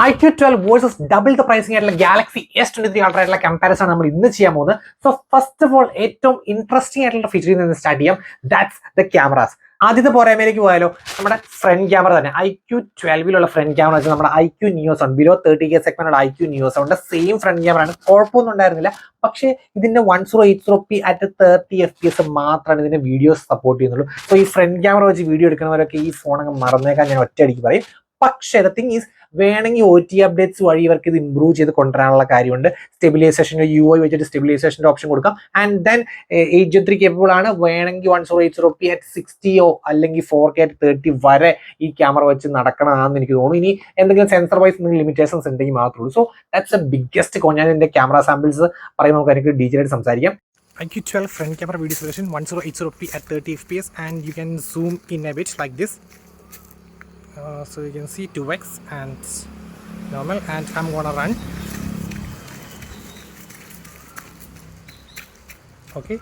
iQOO 12 versus double the pricing ആയിട്ടുള്ള Galaxy S23 Ultra ആയിട്ടുള്ള comparison നമ്മൾ ഇന്ന് ചെയ്യാൻ പോകുന്നത്. സോ ഫസ്റ്റ് ഓഫ് ഓൾ ഏറ്റവും ഇൻട്രസ്റ്റിംഗ് ആയിട്ടുള്ള ഫീച്ചറിൽ നിന്ന് സ്റ്റാർട്ട് ചെയ്യാം. That's the cameras. ആദ്യത്തെ പോരായ്മയിലേക്ക് പോയാലോ, നമ്മുടെ ഫ്രണ്ട് ക്യാമറ തന്നെ iQOO 12 ഫ്രണ്ട് ക്യാമറ വെച്ചാൽ നമ്മുടെ iQOO Neo Sound below 30K segment iQOO Neo Sound same front camera ആണ്. കുഴപ്പമൊന്നും ഉണ്ടായിരുന്നില്ല. പക്ഷേ ഇതിന്റെ 1080p അറ്റ് 30 FPS മാത്രമാണ് ഇതിന്റെ വീഡിയോസ് സപ്പോർട്ട് ചെയ്യുന്നുള്ളൂ. സോ ഈ ഫ്രണ്ട് ക്യാമറ വെച്ച് വീഡിയോ എടുക്കുന്നവരൊക്കെ ഈ ഫോൺ അങ്ങ് മറന്നേക്കാൻ ഞാൻ ഒറ്റയടിക്ക് പറയും. പക്ഷേ ദ തിങ് ഈസ്, വേണമെങ്കിൽ OT അപ്ഡേറ്റ്സ് വഴി ഇവർക്ക് ഇത് ഇംപ്രൂവ് ചെയ്ത് കൊണ്ടുവരാനുള്ള കാര്യമുണ്ട്. സ്റ്റെബിലൈസേഷൻ്റെ UI വെച്ചിട്ട് സ്റ്റെബിലൈസേഷൻ്റെ ഓപ്ഷൻ കൊടുക്കാം. ആൻഡ് ദെൻ 8Gen3 കേപ്പബിൾ ആണ്. വേണമെങ്കിൽ 1080p അറ്റ് 60 അല്ലെങ്കിൽ 4K അറ്റ് 30 വരെ ഈ ക്യാമറ വെച്ച് നടക്കണമെന്ന് എനിക്ക് തോന്നുന്നു. ഇനി എന്തെങ്കിലും സെൻസർ വൈസ് എന്തെങ്കിലും ലിമിറ്റേഷൻസ് ഉണ്ടെങ്കിൽ മാത്രമേ ഉള്ളൂ. സോ ദാറ്റ്സ് എ ബിഗ്ഗസ്റ്റ് കോൺ. ഞാൻ ഇതിന്റെ ക്യാമറ സാമ്പിൾസ് പറയുമ്പോൾ നമുക്ക് എനിക്ക് ഡീറ്റെയിൽ ആയിട്ട് സംസാരിക്കാം. iQOO 12 front camera video resolution 1080p at 30 fps, and you can zoom in a bit like this. So you can see 2x and normal, and I'm gonna run. Okay.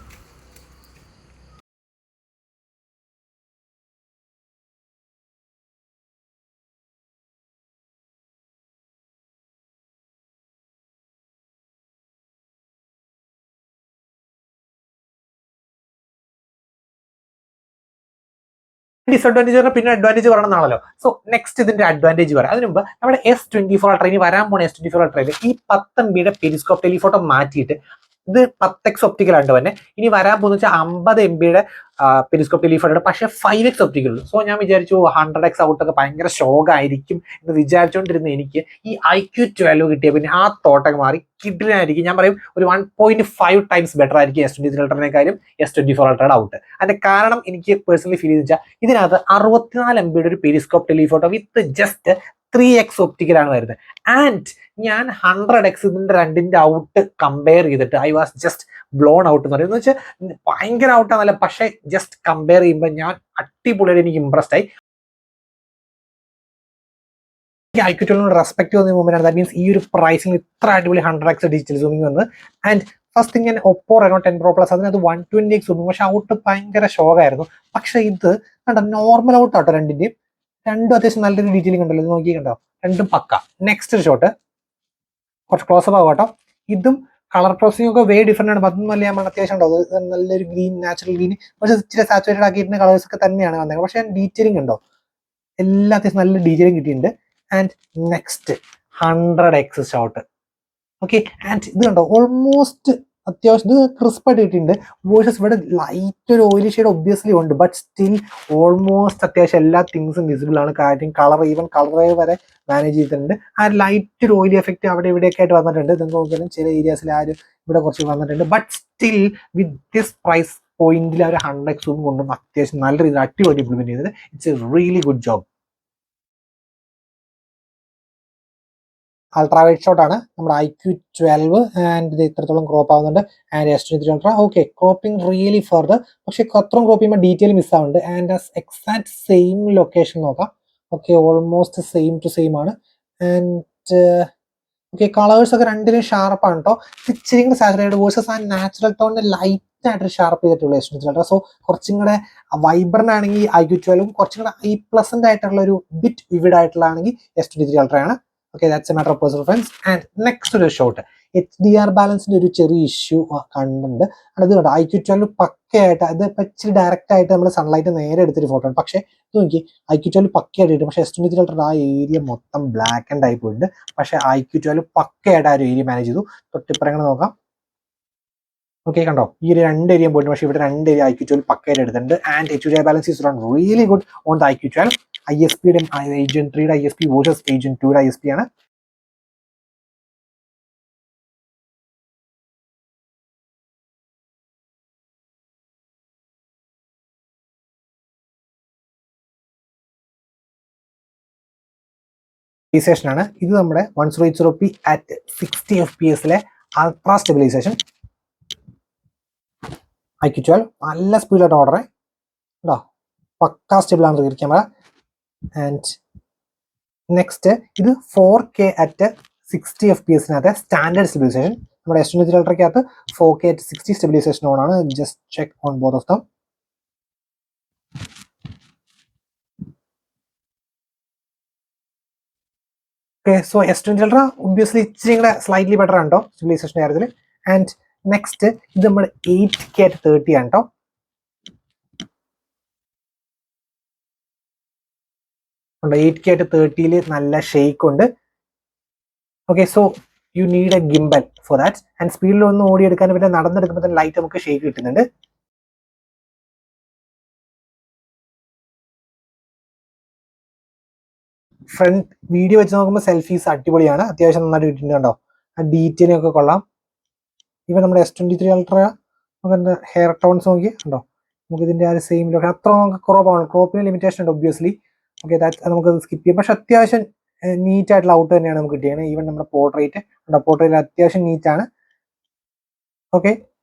Disadvantage പിന്നെ advantage പറയണമെന്നാണല്ലോ. So next ഇതിന്റെ advantage പറയാം. അതിന് മുമ്പ് നമ്മുടെ S24 Ultra, ഇനി വരാൻ പോണ S24 Ultra ഈ 10 MB പെരിസ്കോപ്പ് ടെലിഫോട്ടോ മാറ്റിയിട്ട് ഇത് 10x ഒപ്റ്റിക്കലാണ് തന്നെ. ഇനി വരാൻ പോകുന്ന വെച്ചാൽ 50 MB പെരിസ്കോപ്പ് ടെലിഫോട്ടോ, പക്ഷേ 5x ഒപ്റ്റിക്കൽ ഉള്ളൂ. സോ ഞാൻ വിചാരിച്ചു 100x ഔട്ടൊക്കെ ഭയങ്കര ഷോക്കായിരിക്കും എന്ന് വിചാരിച്ചുകൊണ്ടിരുന്ന എനിക്ക് ഈ iQOO 12 കിട്ടിയ പിന്നെ ആ തോട്ടൊക്കെ മാറി കിഡിലായിരിക്കും. ഞാൻ പറയും ഒരു 1.5 ടൈംസ് ബെറ്റർ ആയിരിക്കും S23 Ultraനേക്കാളും S24 Ultra ഔട്ട്. അതിന്റെ കാരണം എനിക്ക് പേഴ്സണലി ഫീൽ ചെയ്ത് വെച്ചാൽ ഇതിനകത്ത് 64 MB ഒരു Periscope telephoto with just 3x ഒപ്റ്റിക്കലാണ് വരുന്നത്. ആൻഡ് ഞാൻ 100x ഇതിന്റെ രണ്ടിന്റെ ഔട്ട് കമ്പയർ ചെയ്തിട്ട് I was just blown out എന്ന് പറയുന്നത്. വെച്ചാൽ ഭയങ്കര ഔട്ടാന്നല്ല, പക്ഷെ ജസ്റ്റ് കമ്പയർ ചെയ്യുമ്പോൾ ഞാൻ അടിപൊളിയായിട്ട് എനിക്ക് ഇംപ്രസ്ഡ് ആയി. iQOO 12 റെസ്പെക്ട് ചെയ്യുന്ന മൂവ്മെന്റ്. ദാറ്റ് മീൻസ് ഈ ഒരു പ്രൈസിൽ ഇത്ര അടിപൊളി 100x ഡിജിറ്റൽ സൂമിംഗ് വന്ന്. ആൻഡ് ഫസ്റ്റ് തിങ്, ഞാൻ Oppo Reno 10 Pro Plus അതിനകത്ത് 120x സൂമിംഗ്, പക്ഷെ ഔട്ട് ഭയങ്കര ഷോക്കായിരുന്നു. പക്ഷെ ഇത് കണ്ടോ, നോർമൽ ഔട്ട് ആട്ടോ രണ്ടും അത്യാവശ്യം നല്ലൊരു ഡീറ്റെയിലിംഗ് ഉണ്ടല്ലോ. ഇത് നോക്കി കണ്ടോ, രണ്ടും പക്ക. നെക്സ്റ്റ് ഷോട്ട് കുറച്ച് ക്ലോസപ്പ് ആവും കേട്ടോ. ഇതും കളർ പ്രോസസിംഗ് ഒക്കെ വേ ഡിഫറെന്റ് ആണ്. അതൊന്നും അല്ല നമ്മൾ അത്യാവശ്യം ഉണ്ടോ, നല്ലൊരു ഗ്രീൻ, നാച്ചുറൽ ഗ്രീൻ, പക്ഷെ ഇച്ചിരി സാച്ചുറേറ്റഡ് ആക്കിയിട്ട് കളേഴ്സ് ഒക്കെ തന്നെയാണ് വന്നത്. പക്ഷെ ഡീറ്റെയിലിംഗ് ഉണ്ടോ, എല്ലാ അത്യാവശ്യം നല്ല ഡീറ്റെയിലിംഗ് കിട്ടിയിട്ടുണ്ട്. And next 100x shot. Okay, and ഇത് കണ്ടോ, ഓൾമോസ്റ്റ് അത്യാവശ്യം ഇത് ക്രിസ്പായിട്ട് കിട്ടിയിട്ടുണ്ട്. വേഴ്സസ് ഇവിടെ ലൈറ്റ് ഒരു ഓയിലി ഷെയ്ഡ് ഒബ്വിയസ്ലി ഉണ്ട്, ബട്ട് സ്റ്റിൽ ഓൾമോസ്റ്റ് അത്യാവശ്യം എല്ലാ തിങ്സും വിസിബിൾ ആണ്. കാര്യം കളർ, ഈവൻ കളർ വരെ മാനേജ് ചെയ്തിട്ടുണ്ട്. ആ ലൈറ്റ് ഒരു ഓയിലി എഫക്റ്റ് അവിടെ ഇവിടെയൊക്കെ ആയിട്ട് വന്നിട്ടുണ്ട്. ഇത് നോക്കിയാലും ചില ഏരിയാസിൽ ആ ഒരു ഇവിടെ കുറച്ച് വന്നിട്ടുണ്ട്. But still with this price പോയിന്റിൽ ആ ഒരു 100x സൂം കൊണ്ടും അത്യാവശ്യം നല്ല രീതിയിൽ അടിപൊളി ഇംപ്ലിമെന്റ് ചെയ്തത്. It's a really good job. Ultra wide shot ആണ് നമ്മുടെ iQOO 12, ആൻഡ് ഇത് ഇത്രത്തോളം ക്രോപ്പ് ആവുന്നുണ്ട്. And S23 Ultra okay, cropping really further, പക്ഷെ അത്രയും ക്രോപ്പ് ചെയ്യുമ്പോൾ ഡീറ്റെയിൽ മിസ് ആവുന്നുണ്ട്. ആൻഡ് എക്സാക്ട് സെയിം ലൊക്കേഷൻ നോക്കാം. Okay, almost same to same ആണ്. ആൻഡ് ഓക്കെ, കളേഴ്സ് ഒക്കെ രണ്ടിലും ഷാർപ്പാണ് കേട്ടോ. ഇച്ചിരി കൂടെ സാച്ചുറേറ്റഡ് വേഴ്സസ് ആ നാച്ചുറൽ ടോണിന്റെ ലൈറ്റ് ആയിട്ട് ഷാർപ്പ് ചെയ്തിട്ടുള്ള S23 Ultra. സോ കുറച്ചും കൂടെ വൈബ്രന്റ് ആണെങ്കിൽ iQOO 12, കുറച്ചും കൂടെ പ്ലസന്റ് ആയിട്ടുള്ള ഒരു ബിറ്റ് വിവിഡ് ആയിട്ടുള്ള ആണെങ്കിൽ S23 Ultra ആണ്. Okay, that's A matter of personal preference. And next ഒരു ഷോട്ട്, HDR ബാലൻസിന്റെ ഒരു ചെറിയ ഇഷ്യൂ കണ്ടുണ്ട്. അത് കണ്ടോ, iQOO 12 പക്കയായിട്ട് അത് ഇച്ചിരി ഡയറക്റ്റ് ആയിട്ട് നമ്മൾ സൺലൈറ്റ് നേരെ എടുത്തൊരു ഫോട്ടോ ആണ്. പക്ഷേ ഇത് നോക്കി, iQOO 12 പക്കയായിട്ട് കിട്ടും, പക്ഷേ S23 Ultra ആ ഏരിയ മൊത്തം ബ്ലാക്ക് ആൻഡ് ആയി പോയിട്ടുണ്ട്. പക്ഷേ iQOO 12 പക്കയായിട്ട് ആ ഒരു ഏരിയ മാനേജ് ചെയ്തു. തൊട്ടിപ്പറങ്ങനെ നോക്കാം. ഓക്കെ, കണ്ടോ, ഈ ഒരു രണ്ട് ഏരിയ പോയിട്ട്, പക്ഷേ ഇവിടെ രണ്ട് ഏരിയ iQOO 12 പക്കയായിട്ട് എടുത്തിട്ടുണ്ട്. And HDR balance is run really good on the iQOO 12. ISPയുടെ Agent 3യുടെ ISP വേഴ്സസ് Agent 2യുടെ ISP ആണ്. സ്റ്റെബിലൈസേഷൻ ഇത് നമ്മുടെ 1080p at 60 FPS ultra stabilisation. iQOO 12 നല്ല സ്പീഡിലായിട്ട് ഓർഡർ കേട്ടോ, പക്കാ സ്റ്റേബിൾ ആണ് റിയർ ക്യാമറ. ആൻഡ് നെക്സ്റ്റ്, ഇത് 4K at 60 FPS standard stabilization. നമ്മുടെ S23 Ultra'ക്കകത്ത് 4K അറ്റ് 60 സ്റ്റെബിലൈസേഷൻ ഓൺ ആണ്. Just check on both of them. Okay, so S20 Ultra obviously ഇച്ചിരി കൂടെ സ്ലൈറ്റ്ലി ബെറ്റർ ആണ് കേട്ടോ സ്റ്റെബിലൈസേഷൻ്റെ കാര്യത്തിൽ. ആൻഡ് നെക്സ്റ്റ് ഇത് നമ്മൾ 8K/30 ആണ് കേട്ടോ. ഉണ്ട് 8K/30 നല്ല ഷെയ്ക്ക് ഉണ്ട്. Okay, so you need a gimbal for that. And സ്പീഡിലൊന്നും ഓടിയെടുക്കാൻ പറ്റില്ല, നടന്നെടുക്കുമ്പോൾ തന്നെ ലൈറ്റ് നമുക്ക് ഷെയ്ക്ക് കിട്ടുന്നുണ്ട്. ഫ്രണ്ട് വീഡിയോ വെച്ച് നോക്കുമ്പോൾ സെൽഫീസ് അടിപൊളിയാണ്, അത്യാവശ്യം നന്നായിട്ട് കിട്ടിയിട്ടുണ്ട് കേട്ടോ. ആ ഡീറ്റെയിലിംഗ് ഒക്കെ കൊള്ളാം. ഇവ നമ്മുടെ S23 Ultra നമുക്ക് ഹെയർ ടോൺസ് നോക്കി ഉണ്ടോ, നമുക്ക് ഇതിന്റെ ആ ഒരു സെയിം ലോക്ക് അത്ര നമുക്ക് ക്രോപ്പാണ്. ക്രോപ്പിന് ലിമിറ്റേഷൻ ഉണ്ട് ഒബ്വിയസ്ലി. ഓക്കെ, ദാറ്റ് നമുക്ക് സ്കിപ്പ് ചെയ്യാം. പക്ഷെ അത്യാവശ്യം നീറ്റ് ആയിട്ടുള്ള ഔട്ട് തന്നെയാണ് നമുക്ക് കിട്ടിയത്. ഈവൻ നമ്മുടെ പോർട്രേറ്റ് ഉണ്ടോ, പോർട്രേറ്റ് അത്യാവശ്യം നീറ്റ് ആണ്. ഓക്കെ,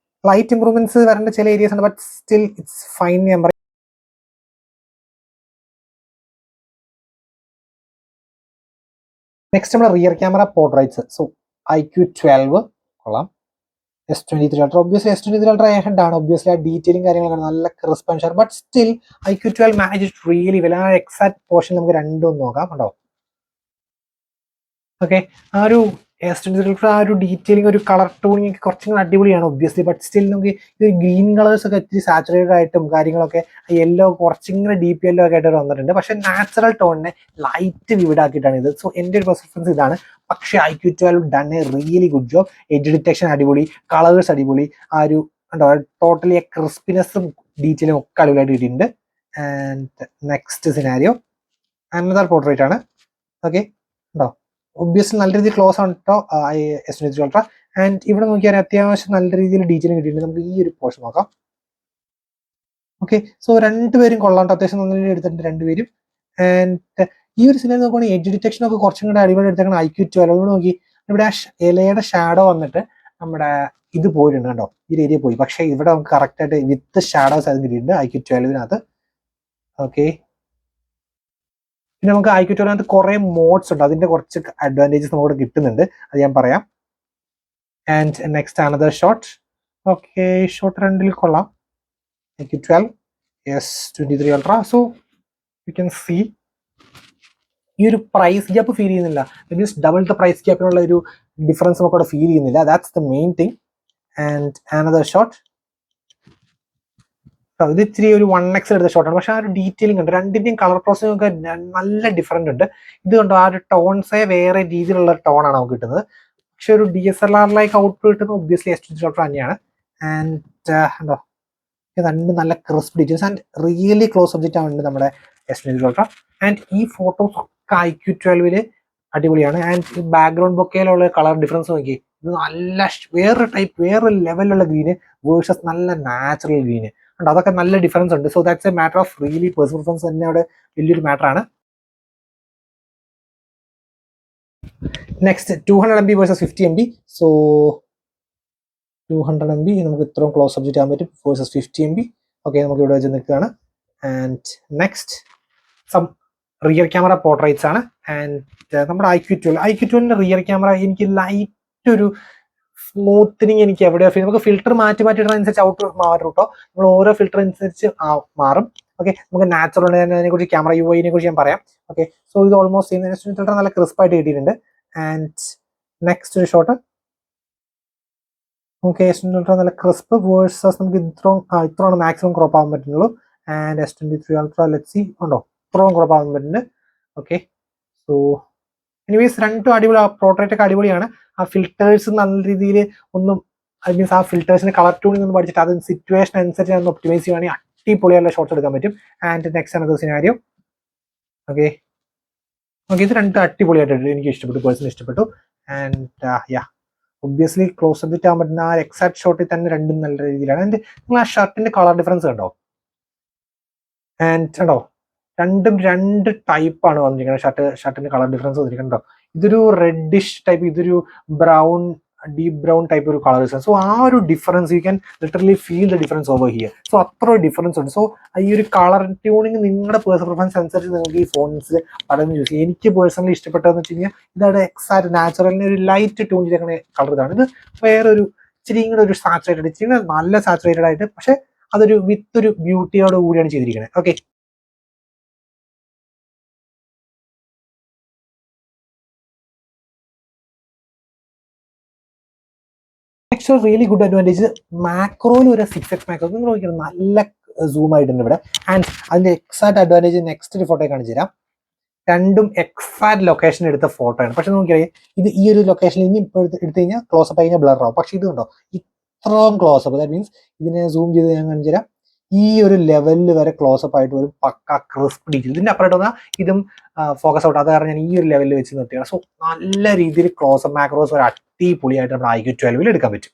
ലൈറ്റ് ഇംപ്രൂവ്മെന്റ്സ് വരേണ്ട ചില ഏരിയസ് ഉണ്ട്, ബട്ട് സ്റ്റിൽ ഇറ്റ്സ് ഫൈൻ ഞാൻ പറയും. നെക്സ്റ്റ് നമ്മുടെ rear camera portraits. So IQ12 കൊള്ളാം. S23 Ultra obviously S23 Ultra head ആണ്. ഒബ്വിയസ്ലി ആ ഡീറ്റെയിലും കാര്യങ്ങളൊക്കെ നല്ല crisp and sharp. But still IQ12 manage really well. ആ എക്സാക്ട് പോർഷൻ നമുക്ക് രണ്ടും നോക്കാം കേട്ടോ. ഓക്കെ, ആ ഒരു S23 Ultra ആ ഒരു ഡീറ്റെയിലിംഗ്, ഒരു കളർ ടൂണിങ് ഒക്കെ കുറച്ചും കൂടി അടിപൊളിയാണ് ഒബ്വിയസ്ലി. ബട്ട് സ്റ്റിൽ നമുക്ക് ഇത് ഗ്രീൻ കളേഴ്സ് ഒക്കെ ഇത്തിരി സാച്ചുറേറ്റഡ് ആയിട്ടും കാര്യങ്ങളൊക്കെ യെല്ലോ കുറച്ചും കൂടെ ഡീപ്പ് യെല്ലോ ഒക്കെ ആയിട്ട് വന്നിട്ടുണ്ട്. പക്ഷെ നാച്ചുറൽ ടോണിനെ ലൈറ്റ് വിവിഡ് ആക്കിയിട്ടാണ് ഇത്. സോ എൻ്റെ ഒരു പ്രിഫറൻസ് ഇതാണ്. പക്ഷേ IQ12 done A really good job. Edge detection അടിപൊളി, കളേഴ്സ് അടിപൊളി, ആ ഒരു ഉണ്ടോ ടോട്ടലി ക്രിസ്പിനെസ്സും ഡീറ്റെയിലും ഒക്കെ അടിപൊളിയായിട്ട് കിട്ടിയിട്ടുണ്ട്. And next scenario another portrait ആണ്. ഓക്കെ ഉണ്ടോ, ഒബ്വിയസ്ലി നല്ല രീതിയിൽ ക്ലോസ് ആണ് കേട്ടോ S23 Ultra. ആൻഡ് ഇവിടെ നോക്കിയാൽ അത്യാവശ്യം നല്ല രീതിയിൽ ഡീറ്റെയിൽ കിട്ടിയിട്ടുണ്ട്. നമുക്ക് ഈ ഒരു പോർഷൻ നോക്കാം. ഓക്കെ, സോ രണ്ടുപേരും കൊള്ളാണ്ട് അത്യാവശ്യം നല്ല രീതിയിൽ എടുത്തിട്ടുണ്ട് രണ്ടുപേരും. ആൻഡ് ഈ ഒരു സിനിമ നോക്കുകയാണെങ്കിൽ എഡ്ജ് ഡിറ്റക്ഷൻ ഒക്കെ കുറച്ചും കൂടെ അടിപൊളി എടുത്തേക്കണം IQ12. ഇവിടെ നോക്കി, ഇവിടെ ആ ഇലയുടെ ഷാഡോ വന്നിട്ട് നമ്മുടെ ഇത് പോയിട്ടുണ്ട് കേട്ടോ, ഈ ഏരിയ പോയി. പക്ഷേ ഇവിടെ നമുക്ക് കറക്റ്റ് ആയിട്ട് വിത്ത് ഷാഡോസ് അത് കിട്ടിയിട്ടുണ്ട് IQ12. ഓക്കെ, പിന്നെ നമുക്ക് IQ12 കുറെ മോഡ്സ് ഉണ്ട്, അതിന്റെ കുറച്ച് അഡ്വാൻറ്റേജസ് നമുക്ക് കിട്ടുന്നുണ്ട്, അത് ഞാൻ പറയാം. And next another shot. Okay, shot രണ്ടിൽ കൊള്ളാം. IQ12 S23 Ultra. So you can see ഈ ഒരു പ്രൈസ് ഗ്യാപ്പ് ഫീൽ ചെയ്യുന്നില്ല. മീൻസ് ഡബിൾ ദ പ്രൈസ് ഗ്യാപ്പിനുള്ള ഒരു ഡിഫറൻസ് നമുക്ക് അവിടെ ഫീൽ ചെയ്യുന്നില്ല. That's the main thing. And another shot. ഇത് ഇച്ചിരി ഒരു 1x എടുത്ത ഷോട്ടാണ്, പക്ഷെ ആ ഒരു ഡീറ്റെയിലിംഗ് ഉണ്ട്, രണ്ടിന്റെയും കളർ പ്രോസസ്സിംഗ് ഒക്കെ നല്ല ഡിഫറൻറ്റ് ഉണ്ട്. ഇത് കണ്ടോ, ആ ഒരു ടോൺസേ വേറെ രീതിയിലുള്ള ടോണാണ് നമുക്ക് കിട്ടുന്നത്. പക്ഷെ ഒരു DSLR ലൈക്ക് ഔട്ട്പുട്ട് കിട്ടുന്നത് ഒബ്വിയസ്ലി S23 Ultra തന്നെയാണ്. ആൻഡ് എന്തോ രണ്ട് നല്ല crisp details and really close object ആണ് നമ്മുടെ S23 Ultra. ആൻഡ് ഈ ഫോട്ടോസ് ഒക്കെ IQ12 അടിപൊളിയാണ്. ആൻഡ് ബാക്ക്ഗ്രൗണ്ട് ബൊക്കയിലുള്ള കളർ ഡിഫറൻസ് നോക്കി, ഇത് നല്ല വേറൊരു ടൈപ്പ്, വേറൊരു ലെവലിലുള്ള ഗ്രീന് വേഴ്സസ് നല്ല നാച്ചുറൽ ഗ്രീന് ഉണ്ട്, അതൊക്കെ നല്ല ഡിഫറൻസ് ഉണ്ട്. So that's A matter of really personal preference തന്നെ അവിടെ വലിയൊരു മാറ്റർ ആണ്. Next 200 MB versus 50 MB. So 200 MB നമുക്ക് ഇത്രയും ക്ലോസ് ഒബ്ജക്റ്റ് ആകാൻ പറ്റും വേഴ്സസ് 50 MB. ഓക്കെ, നമുക്ക് ഇവിടെ വെച്ച് നിൽക്കുകയാണ്. And next some rear camera portraits ആണ്. ആൻഡ് നമ്മുടെ IQ12 റിയർ ക്യാമറ എനിക്ക് ലൈറ്റ് ഒരു സ്മൂത്തനിങ് എനിക്ക് എവിടെയോ ഫീൽ, നമുക്ക് ഫിൽറ്റർ മാറ്റി ഇടുന്നതനുസരിച്ച് ഔട്ട് മാറും കേട്ടോ. നമ്മൾ ഓരോ ഫിൽറ്റർ അനുസരിച്ച് മാറും. ഓക്കെ, നമുക്ക് നാച്ചുറൽ അതിനെ കുറിച്ച് ക്യാമറ UI കുറിച്ച് ഞാൻ പറയാം. ഓക്കെ, സോ ഇത് ഓൾമോസ്റ്റ് ചെയ്യുന്ന ഫിൽറ്റർ നല്ല ക്രിസ്പായിട്ട് കിട്ടിയിട്ടുണ്ട്. ആൻഡ് നെക്സ്റ്റ് ഒരു ഷോട്ട്. ഓക്കെ, S23 നല്ല ക്രിസ്പ് വേഴ്സസ് നമുക്ക് ഇത്രയാണ് മാക്സിമം ക്രോപ്പ് ആകാൻ പറ്റുന്നുള്ളൂ. And S23 Ultra let's see ഉണ്ടോ, ഇത്രയും ക്രോപ്പ് ആകാൻ പറ്റുന്നുണ്ട്. ഓക്കെ, സോ എനിവേസ് രണ്ടും അടിപൊളി, പോർട്രേറ്റ് ഒക്കെ അടിപൊളിയാണ്. ആ ഫിൽറ്റേഴ്സ് നല്ല രീതിയിൽ ഒന്നും മീൻസ് ആ ഫിൽറ്റേഴ്സിന് കളർ ട്യൂണിംഗ് ഒന്നും പഠിച്ചിട്ട് അത് സിറ്റുവേഷൻ അനുസരിച്ച് ഒന്ന് ഒപ്റ്റിമൈസ് ചെയ്യുവാണെങ്കിൽ അടിപൊളിയുള്ള ഷോട്ട്സ് എടുക്കാൻ പറ്റും. ആൻഡ് നെക്സ്റ്റ് ആണ് സിനാരിയോ. ഓക്കെ, ഇത് രണ്ടും അടിപൊളിയായിട്ട് എനിക്ക് ഇഷ്ടപ്പെട്ടു, പേഴ്സണലി ഇഷ്ടപ്പെട്ടു. And yeah obviously close object ആകാൻ പറ്റുന്ന ആ എക്സാക്ട് ഷോട്ടിൽ തന്നെ രണ്ടും നല്ല രീതിയിലാണ്. ആൻഡ് നിങ്ങൾ ആ ഷർട്ടിന്റെ കളർ ഡിഫറൻസ് കണ്ടോ, ആൻഡ് കണ്ടോ രണ്ടും രണ്ട് ടൈപ്പാണ് വന്നിരിക്കുന്നത്. ഷർട്ടിന്റെ കളർ ഡിഫറൻസ് വന്നിരിക്കുന്നുണ്ടോ, ഇതൊരു റെഡിഷ് ടൈപ്പ്, ഇതൊരു ബ്രൗൺ, ഡീപ് ബ്രൗൺ ടൈപ്പ് ഒരു കളർ. സോ ആ ഒരു difference you can literally feel the difference over here. So അത്ര ഡിഫറൻസ് ഉണ്ട്. സോ ഈ ഒരു കളർ ട്യൂണിങ് നിങ്ങളുടെ പേഴ്സണൽ പ്രിഫറൻസ് അനുസരിച്ച് നിങ്ങൾക്ക് ഈ ഫോൺസിൽ പലതും യൂസ് ചെയ്യും. എനിക്ക് പേഴ്സണലി ഇഷ്ടപ്പെട്ടതെന്ന് വെച്ച് കഴിഞ്ഞാൽ ഇതാണ് എക്സാക്ട് നാച്ചുറലിന് ഒരു ലൈറ്റ് ട്യൂൺ ചെയ്തേക്കുന്ന കളർ ഇതാണ്. ഇത് വേറൊരു ഇച്ചിരി കൂടെ ഒരു സാച്ചുറേറ്റഡ്, ഇച്ചിരി നല്ല സാച്ചുറേറ്റഡ് ആയിട്ട്, പക്ഷെ അതൊരു വിത്ത് ഒരു ബ്യൂട്ടിയോട് കൂടിയാണ് ചെയ്തിരിക്കുന്നത്. ഓക്കെ. നെക്സ്റ്റ് ഒരു റിയലി ഗുഡ് അഡ്വാൻറ്റേജ് മാക്രോയിൽ ഒരു 6x മാക്രോ നിങ്ങൾ നോക്കിയാൽ നല്ല സൂം ആയിട്ടുണ്ട് ഇവിടെ. ആൻഡ് അതിന്റെ എക്സാക്ട് അഡ്വാൻറ്റേജ് നെക്സ്റ്റ് ഒരു ഫോട്ടോ കാണിച്ചു തരാം. രണ്ടും എക്സാക്ട് ലൊക്കേഷൻ എടുത്ത ഫോട്ടോ ആണ്. പക്ഷെ നോക്കിയാൽ ഇത് ഈ ഒരു ലൊക്കേഷനിൽ ഇനി ഇപ്പോൾ എടുത്തു കഴിഞ്ഞാൽ ക്ലോസപ്പ് കഴിഞ്ഞാൽ ബ്ലർ ആവും. പക്ഷെ ഇത് കണ്ടോ ഇത്രയും ക്ലോസപ്പ്, ദാറ്റ് മീൻസ് ഇതിനെ സൂം ചെയ്ത് ഞാൻ കാണിച്ചു തരാം. ഈ ഒരു ലെവലിൽ വരെ ക്ലോസപ്പ് ആയിട്ട് ഒരു പക്ക ക്രിസ്പ് ഡീറ്റെയിൽ. ഇതിന്റെ അപ്പുറമായിട്ട് വന്നാൽ ഇതും ഫോക്കസ് ഔട്ട്. അത് കാരണം ഞാൻ ഈ ഒരു ലെവലിൽ വെച്ച് നിർത്തിയാണ്. സോ നല്ല രീതിയിൽ ക്ലോസപ്പ് മാക്രോസ് ഒരു അടിപൊളിയായിട്ട് നമ്മുടെ iQOO 12 എടുക്കാൻ പറ്റും.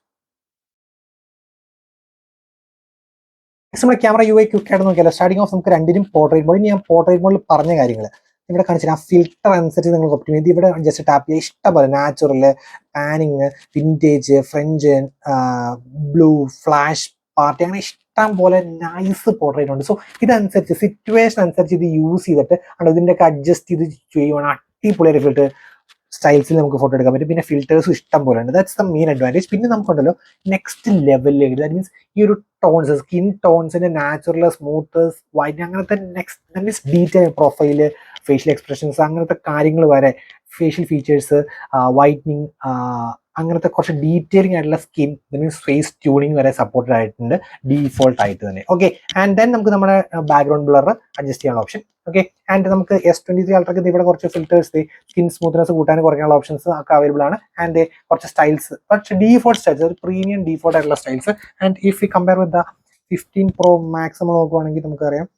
നമ്മുടെ ക്യാമറ UI ക്വിക്ക് ആയിട്ട് നോക്കിയാലോ, സ്റ്റാർട്ടിംഗ് ഓഫ് നമുക്ക് രണ്ടിനും പോർട്രേറ്റ് മോഡ്. ഞാൻ പോർട്രേറ്റ് മോഡിൽ പറഞ്ഞ കാര്യങ്ങൾ ഇവിടെ കാണിച്ചാൽ ആ ഫിൽട്ടർ അനുസരിച്ച് നിങ്ങൾ ഒപ്റ്റിമൈസ് ചെയ്ത് ഇവിടെ ജസ്റ്റ് ടാപ്പ് ചെയ്യുക. ഇഷ്ടംപോലെ natural, panning, vintage, French, blue, flash, party, അങ്ങനെ ഇഷ്ടം പോലെ നൈസ് പോർട്രേറ്റ് ഉണ്ട്. സോ ഇതനുസരിച്ച് സിറ്റുവേഷൻ അനുസരിച്ച് ഇത് യൂസ് ചെയ്തിട്ട് ഇതിൻ്റെയൊക്കെ അഡ്ജസ്റ്റ് ചെയ്ത് ചെയ്യുവാണ് അടിപൊളിയായിട്ട് ഫിൽട്ടർ സ്റ്റൈൽസിൽ നമുക്ക് ഫോട്ടോ എടുക്കാൻ പറ്റും. പിന്നെ ഫിൽറ്റേഴ്സും ഇഷ്ടം പോലെ ഉണ്ട്. That's the main advantage. പിന്നെ നമുക്കുണ്ടല്ലോ നെക്സ്റ്റ് ലെവലിലേക്ക്, ദാറ്റ് മീൻസ് ഈ ഒരു ടോൺസ്, സ്കിൻ ടോൺസിന്റെ നാച്ചുറൽ, സ്മൂത്ത്, വൈറ്റ്, അങ്ങനത്തെ next that means detail profile, facial expressions, അങ്ങനത്തെ കാര്യങ്ങൾ വരെ, ഫേഷ്യൽ ഫീച്ചേഴ്സ്, വൈറ്റനിങ്, അങ്ങനത്തെ കുറച്ച് ഡീറ്റെയിലിംഗ് ആയിട്ടുള്ള സ്കിൻ, മീൻസ് ഫേസ് ട്യൂണിങ് വരെ സപ്പോർട്ടഡ് ആയിട്ടുണ്ട് ഡീഫോൾട്ട് ആയിട്ട് തന്നെ. ഓക്കെ, ആൻഡ് ദെൻ നമുക്ക് നമ്മുടെ ബാക്ക്ഗ്രൗണ്ട് ബ്ലർ അഡ്ജസ്റ്റ് ചെയ്യാനുള്ള ഓപ്ഷൻ. ഓക്കെ, ആൻഡ് നമുക്ക് S23 അൾട്രയ്ക്ക് ഇവിടെ കുറച്ച് ഫിൽറ്റേഴ്സ്, സ്കിൻ സ്മൂത്ത്നെസ് കൂട്ടാൻ കുറയ്ക്കാനുള്ള ഓപ്ഷൻസ് ഒക്കെ അവൈലബിൾ ആണ്. ആൻഡ് കുറച്ച് സ്റ്റൈൽസ്, പക്ഷേ ഡീഫോൾട്ട് സ്റ്റൈൽസ്, ഒരു പ്രീമിയം ഡീഫോൾട്ട് ആയിട്ടുള്ള styles. And if you compare with the 15 Pro Max നമ്മൾ നോക്കുവാണെങ്കിൽ നമുക്കറിയാം,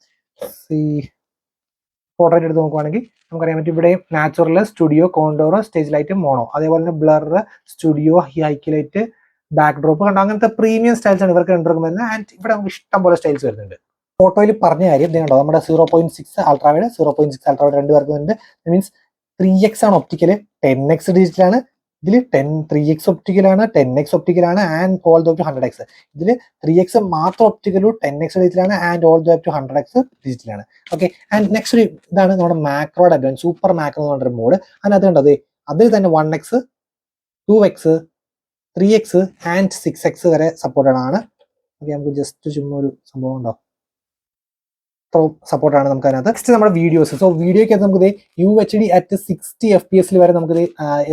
പോർട്രേറ്റ് എടുത്ത് നോക്കുവാണെങ്കിൽ നമുക്കറിയാൻ പറ്റും ഇവിടെ natural, studio, contour, stage light, mono, അതേപോലെ തന്നെ blur, studio, highlight, back drop കണ്ടോ, അങ്ങനത്തെ പ്രീമിയം സ്റ്റൈൽസ് ആണ് ഇവർക്ക് രണ്ടുപേർക്കും വരുന്നത്. ആൻഡ് ഇവിടെ നമുക്ക് ഇഷ്ടം പോലെ സ്റ്റൈൽസ് വരുന്നുണ്ട്. ഫോട്ടോയിൽ പറഞ്ഞ കാര്യം കണ്ടോ, നമ്മുടെ 0.6 അൾട്രാവൈഡ്, 0.6 അൾട്രാവൈഡ് രണ്ടുപേർക്കും വരുന്നുണ്ട്. മീൻസ് 3x ആണ് ഒപ്റ്റിക്കല്, 10x ഡിജിറ്റലാണ്. ഇതിൽ 3x ഒപ്റ്റിക്കലാണ്, 10x ഒപ്റ്റിക്കലാണ്, and all the way to 100x. ഇതിൽ 3x മാത്രം ഒപ്റ്റിക്കലും, 10x ഡിജിറ്റലാണ്, and all the way to 100x ഡിജിറ്റലാണ്. ഓക്കെ, ആൻഡ് നെക്സ്റ്റ് ഇതാണ് നമ്മുടെ മാക്രോയുടെ അഡ്വാൻസ്, സൂപ്പർ മാക്രോ എന്ന് പറഞ്ഞൊരു മോഡ്. അതിനകത്ത് കണ്ടത് അതിൽ തന്നെ 1x, 2x, 3x and 6x വരെ സപ്പോർട്ടഡ് ആണ്. ഓക്കെ, നമുക്ക് ജസ്റ്റ് ചുമ്മാ ഒരു സംഭവം ഉണ്ടോ, സപ്പോർട്ടാണ് നമുക്ക് അതിനകത്ത്. നെക്സ്റ്റ് നമ്മുടെ വീഡിയോസ്. സോ വീഡിയോയ്ക്ക് നമുക്ക് UHD അറ്റ് 60 FPS വരെ നമുക്ക്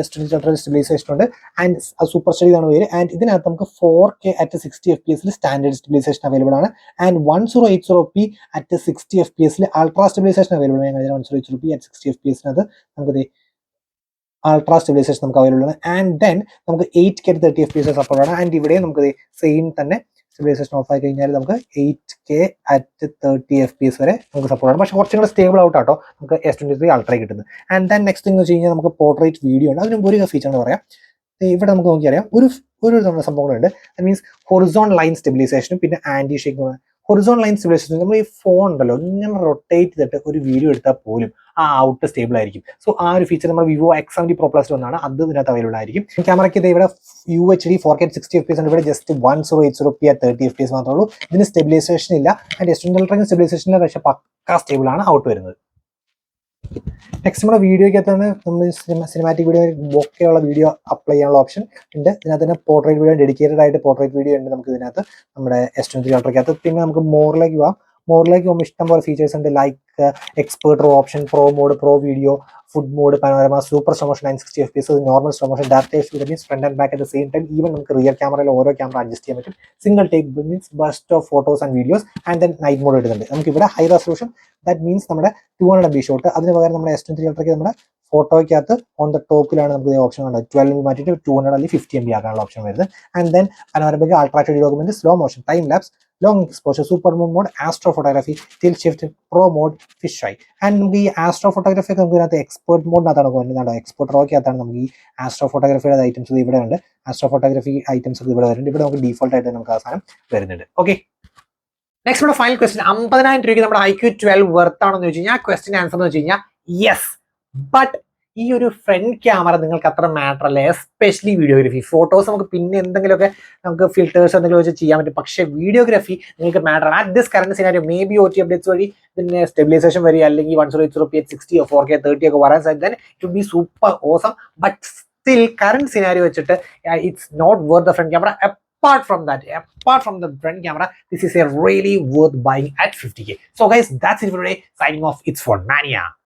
S23 സ്റ്റെബിലൈസേഷൻ ഉണ്ട്. ആൻഡ് സൂപ്പർ സ്റ്റഡി ആണ് പേര്. ആൻഡ് ഇതിനകത്ത് നമുക്ക് 4K at 60 FPS standard stabilization available ആണ്. And 1080p at 60 FPS ultra stabilization available ആണ്. 1080p അറ്റ് 60 FPS നമുക്ക് അൾട്രാ സ്റ്റെബിലൈസേഷൻ നമുക്ക് അവൈലബിൾ ആണ്. ആൻഡ് ദെൻ നമുക്ക് 8K അറ്റ് 30 FPS സപ്പോർട്ട് ആണ്. ആൻഡ് ഇവിടെ നമുക്ക് സെയിം തന്നെ സ്റ്റെബിലൈസേഷൻ ഓഫ് ആയി കഴിഞ്ഞാൽ നമുക്ക് 8K അറ്റ് 30 FPS വരെ നമുക്ക് സപ്പോർട്ട് ആണ്. പക്ഷേ കുറച്ചും കൂടെ സ്റ്റേബിൾ ഔട്ട് ആട്ടോ നമുക്ക് S23 അൾട്ര കിട്ടുന്നത്. ആൻഡ് ദെൻ നെക്സ്റ്റ് എന്ന് വെച്ച് കഴിഞ്ഞാൽ നമുക്ക് പോർട്രേറ്റ് വീഡിയോ ഉണ്ട്. അതിന് ഒരു ഫീച്ചർ എന്ന് പറയാം, ഇവിടെ നമുക്ക് നോക്കിയറിയാം ഒരു സംഭവങ്ങളുണ്ട്. ദാറ്റ് മീൻസ് ഹൊറിസോൺ ലൈൻ സ്റ്റെബിലൈസേഷനും പിന്നെ anti shake. Horizon line stabilisation നമ്മൾ ഈ ഫോൺ ഉണ്ടല്ലോ ഇങ്ങനെ റൊട്ടേറ്റ് ചെയ്തിട്ട് ഒരു വീഡിയോ എടുത്താൽ പോലും ആ ഔട്ട് സ്റ്റേബിൾ ആയിരിക്കും. സോ ആ ഒരു ഫീച്ചർ നമ്മൾ Vivo X70 Pro Plus ഒന്നാണ്, അത് ഇതിനകത്ത് അവൈലബിൾ ആയിരിക്കും. ക്യാമറയ്ക്ക് ഇവിടെ UHD 4K 60 FPS ഉണ്ട്. ഇവിടെ ജസ്റ്റ് 1080p at 30 FPS മാത്രമേ ഉള്ളൂ. ഇതിന് സ്റ്റെബിലൈസേഷൻ ഇല്ല. ആൻഡ് S23 സ്റ്റെബിലൈസേഷൻ ഇല്ല, പക്ഷേ പക്കാ സ്റ്റേബിൾ ആണ് ഔട്ട് വരുന്നത്. നെക്സ്റ്റ് നമ്മുടെ വീഡിയോയ്ക്കകത്താണ് നമ്മൾ സിനിമാറ്റിക് വീഡിയോ ബോക്കെയുള്ള വീഡിയോ അപ്ലൈ ചെയ്യാനുള്ള ഓപ്ഷൻ ഉണ്ട്. ഇതിനകത്ത് തന്നെ പോർട്രേറ്റ് വീഡിയോ, ഡെഡിക്കേറ്റഡ് ആയിട്ട് പോർട്രേറ്റ് വീഡിയോ ഉണ്ട് നമുക്ക് ഇതിനകത്ത് നമ്മുടെ S23 അൾട്രയ്ക്കകത്ത്. പിന്നെ നമുക്ക് മോറിലേക്ക് പോകാം. മോറിലേക്ക് പോകുമ്പോൾ ഇഷ്ടം പോലെ ഫീച്ചേഴ്സ് ഉണ്ട്, like expert raw option, pro mode, pro video, food mode, panorama, super slow motion 960 FPS, normal slow motion, adaptation means front and back at the same time. Even നമുക്ക് റിയർ ക്യാമറയിൽ ഓരോ ക്യാമറ അഡ്ജസ്റ്റ് ചെയ്യാൻ പറ്റും. Single take means burst of photos and videos. And then night mode ഇടുന്നുണ്ട്. നമുക്ക് ഇവിടെ high resolution, that means നമ്മുടെ 200 MB shot. അതിന് പകരം നമ്മുടെ S23 അൾട്രയ്ക്ക് നമ്മുടെ ഫോട്ടോയ്ക്കകത്ത് ഓൺ ദ ടോപ്പിലാണ് നമുക്ക് ഓപ്ഷൻ കണ്ടത് 12 MB മാറ്റിയിട്ട് 200 അല്ലെങ്കിൽ 50 MB ആക്കാനുള്ള ഓപ്ഷൻ വരുന്നത്. ആൻഡ് ദെൻ പനോരമയ്ക്ക് അൾട്രാ ടെഡി document, slow motion, time lapse, long exposure, super moon mode, astro photography, tilt shift, pro mode, fish eye. And നമുക്ക് ഈ ആസ്ട്രോ ഫോട്ടോഗ്രാഫി ഒക്കെ നമുക്ക് ഇതിനകത്ത് എക്സ്പേർട്ട് മോഡിനകത്താണ് വരുന്നത്. എക്സ്പേർട്ട് റോക്കകത്താണ് നമുക്ക് ഈ ആസ്ട്രോ ഫോട്ടോഗ്രാഫിയുടെ ഐറ്റംസ് ഇവിടെ ഉണ്ട്. ആസ്ട്രോ ഫോട്ടോഗ്രാഫി ഐറ്റംസ് ഒക്കെ ഇവിടെ വരുന്നുണ്ട്. ഇവിടെ നമുക്ക് ഡീഫോൾട്ട് ആയിട്ട് നമുക്ക് ആ സാധനം വരുന്നുണ്ട്. ഓക്കെ, നെക്സ്റ്റ് നമ്മുടെ ഫൈനൽ ക്വസ്റ്റ്യൻ, 50,000 രൂപയ്ക്ക് നമ്മുടെ iQOO 12 വെർത്ത് ആണെന്ന് വെച്ച് കഴിഞ്ഞാൽ ക്വസ്റ്റ്യൻ ആൻസർ എന്ന് വെച്ച് കഴിഞ്ഞാൽ യെസ്. ബട്ട് ഈ ഒരു ഫ്രണ്ട് ക്യാമറ നിങ്ങൾക്ക് അത്ര മാറ്റർ അല്ല, എസ്പെഷ്യലി വീഡിയോഗ്രാഫി. ഫോട്ടോസ് നമുക്ക് പിന്നെ എന്തെങ്കിലുമൊക്കെ നമുക്ക് ഫിൽറ്റേഴ്സ് എന്തെങ്കിലും വെച്ച് ചെയ്യാൻ പറ്റും, പക്ഷേ വീഡിയോഗ്രാഫി നിങ്ങൾക്ക് മാറ്റർ ആണ്. At this current scenario may be OT updates വഴി പിന്നെ സ്റ്റെബിലൈസേഷൻ വരിക അല്ലെങ്കിൽ 1080p 60 4K 30 ഒക്കെ വരാൻ സാധിച്ചാൽ it would be super awesome. But still current scenario വെച്ചിട്ട് it's not worth the front camera. Apart from the front camera, this is a really worth buying at 50K. So guys, that's it for today. Signing off, it's for Mania.